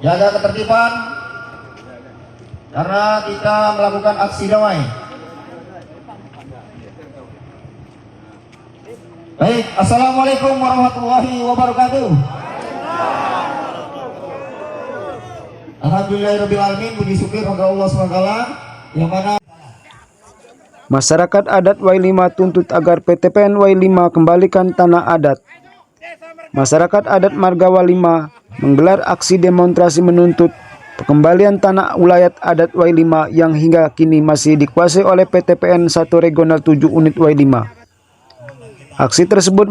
jaga ketertiban karena kita melakukan aksi damai. Baik, assalamualaikum warahmatullahi wabarakatuh. Alhamdulillahirrahmanirrahim, puji syukur kepada Allah SWT yang mana masyarakat adat Y5 tuntut agar PTPN Y5 kembalikan tanah adat. Masyarakat adat Marga Y5 menggelar aksi demonstrasi menuntut pengembalian tanah ulayat adat Y5 yang hingga kini masih dikuasai oleh PTPN 1 Regional 7 Unit Y5. Aksi tersebut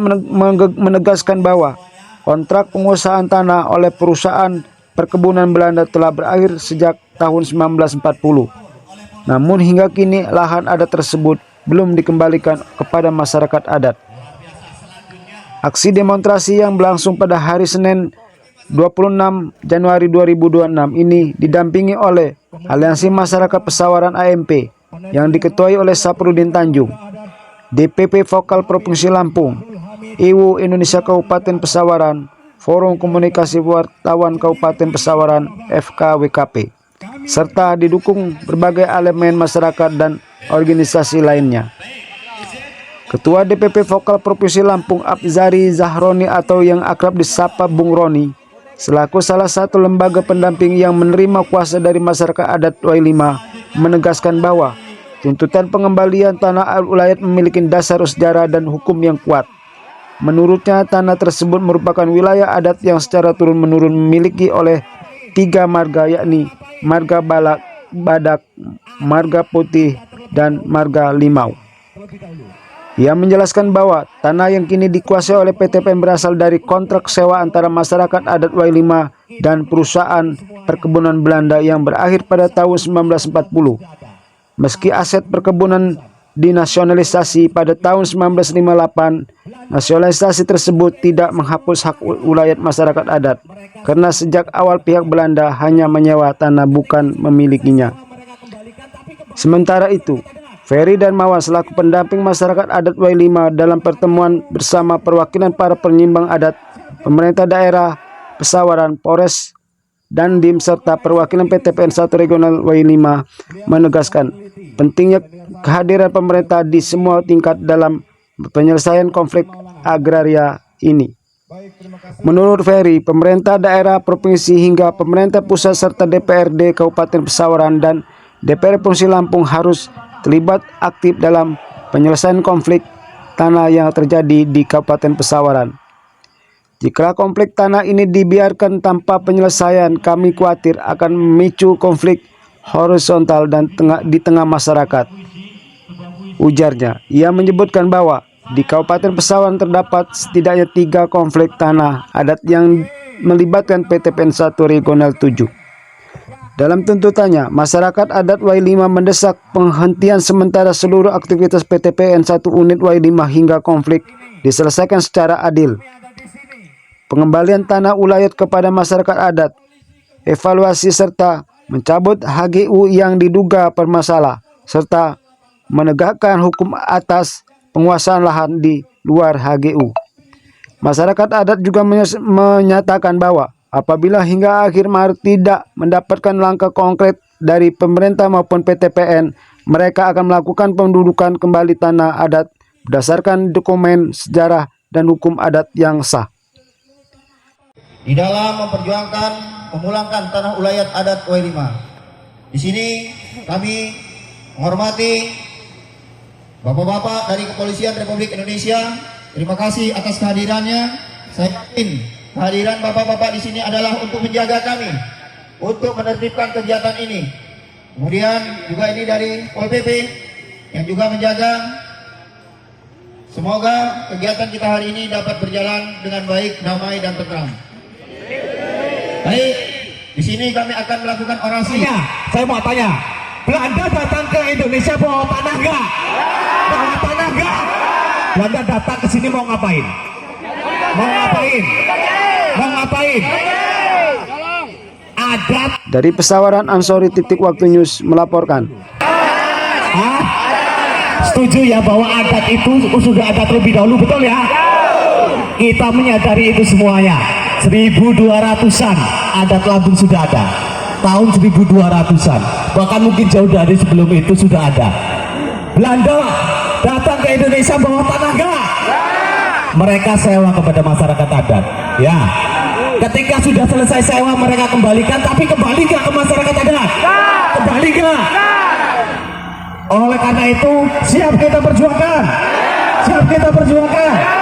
menegaskan bahwa kontrak penguasaan tanah oleh perusahaan perkebunan Belanda telah berakhir sejak tahun 1940. Namun hingga kini lahan adat tersebut belum dikembalikan kepada masyarakat adat. Aksi demonstrasi yang berlangsung pada hari Senin 26 Januari 2026 ini didampingi oleh Aliansi Masyarakat Pesawaran AMP yang diketuai oleh Saprudin Tanjung, DPP Vokal Provinsi Lampung, IWU Indonesia Kabupaten Pesawaran, Forum Komunikasi Wartawan Kabupaten Pesawaran FKWKP, serta didukung berbagai elemen masyarakat dan organisasi lainnya. Ketua DPP Vokal Provinsi Lampung Abzari Zahroni atau yang akrab disapa Bung Roni, selaku salah satu lembaga pendamping yang menerima kuasa dari masyarakat adat Y5, menegaskan bahwa tuntutan pengembalian tanah ulayat memiliki dasar sejarah dan hukum yang kuat. Menurutnya, tanah tersebut merupakan wilayah adat yang secara turun-menurun memiliki oleh 3 marga, yakni Marga Badak, Marga Putih, dan Marga Limau. Ia menjelaskan bahwa tanah yang kini dikuasai oleh PTPN berasal dari kontrak sewa antara masyarakat adat Y5 dan perusahaan perkebunan Belanda yang berakhir pada tahun 1940. Meski aset perkebunan dinasionalisasi pada tahun 1958, nasionalisasi tersebut tidak menghapus hak ulayat masyarakat adat, karena sejak awal pihak Belanda hanya menyewa tanah bukan memilikinya. Sementara itu, Ferry dan Mawan selaku pendamping masyarakat adat Y5 dalam pertemuan bersama perwakilan para penyimbang adat, pemerintah daerah Pesawaran, Polres, Dandim, serta perwakilan PTPN 1 Regional Y5 menegaskan pentingnya kehadiran pemerintah di semua tingkat dalam penyelesaian konflik agraria ini. Menurut Ferry, pemerintah daerah, provinsi hingga pemerintah pusat serta DPRD Kabupaten Pesawaran dan DPR Provinsi Lampung harus terlibat aktif dalam penyelesaian konflik tanah yang terjadi di Kabupaten Pesawaran. Jika konflik tanah ini dibiarkan tanpa penyelesaian, kami khawatir akan memicu konflik horizontal dan di tengah masyarakat, ujarnya. Ia menyebutkan bahwa di Kabupaten Pesawaran terdapat setidaknya 3 konflik tanah adat yang melibatkan PTPN 1 Regional 7. Dalam tuntutannya, masyarakat adat Y5 mendesak penghentian sementara seluruh aktivitas PTPN 1 unit Y5 hingga konflik diselesaikan secara adil. Pengembalian tanah ulayat kepada masyarakat adat, evaluasi serta mencabut HGU yang diduga bermasalah, serta menegakkan hukum atas penguasaan lahan di luar HGU. Masyarakat adat juga menyatakan bahwa apabila hingga akhir Maret tidak mendapatkan langkah konkret dari pemerintah maupun PTPN, mereka akan melakukan pendudukan kembali tanah adat berdasarkan dokumen sejarah dan hukum adat yang sah. di dalam memperjuangkan memulangkan tanah ulayat adat Y5. Di sini kami menghormati Bapak-bapak dari Kepolisian Republik Indonesia. Terima kasih atas kehadirannya. Saya yakin kehadiran bapak-bapak di sini adalah untuk menjaga kami, untuk menertibkan kegiatan ini. Kemudian juga ini dari Pol PP yang juga menjaga. Semoga kegiatan kita hari ini dapat berjalan dengan baik, damai dan tentram. Baik, di sini kami akan melakukan orasi. Saya mau tanya, Belanda datang ke Indonesia bawa tanah nggak? Bawa tanah nggak? Belanda datang ke sini mau ngapain? Mau ngapain? Mau ngapain? Adat. Dari Pesawaran, Ansori Titik Waktu News melaporkan. Hah? Setuju ya bahwa adat itu sudah ada terlebih dahulu, betul ya? Kita menyadari itu semuanya. 1200-an adat Lampung sudah ada. Tahun 1200-an. Bahkan mungkin jauh dari sebelum itu sudah ada. Belanda datang ke Indonesia bawa tanaga. Mereka sewa kepada masyarakat adat. Ya. Ketika sudah selesai sewa mereka kembalikan, tapi kembali nggak ke masyarakat adat? Kembali nggak? Oleh karena itu siap kita perjuangkan. Siap kita perjuangkan.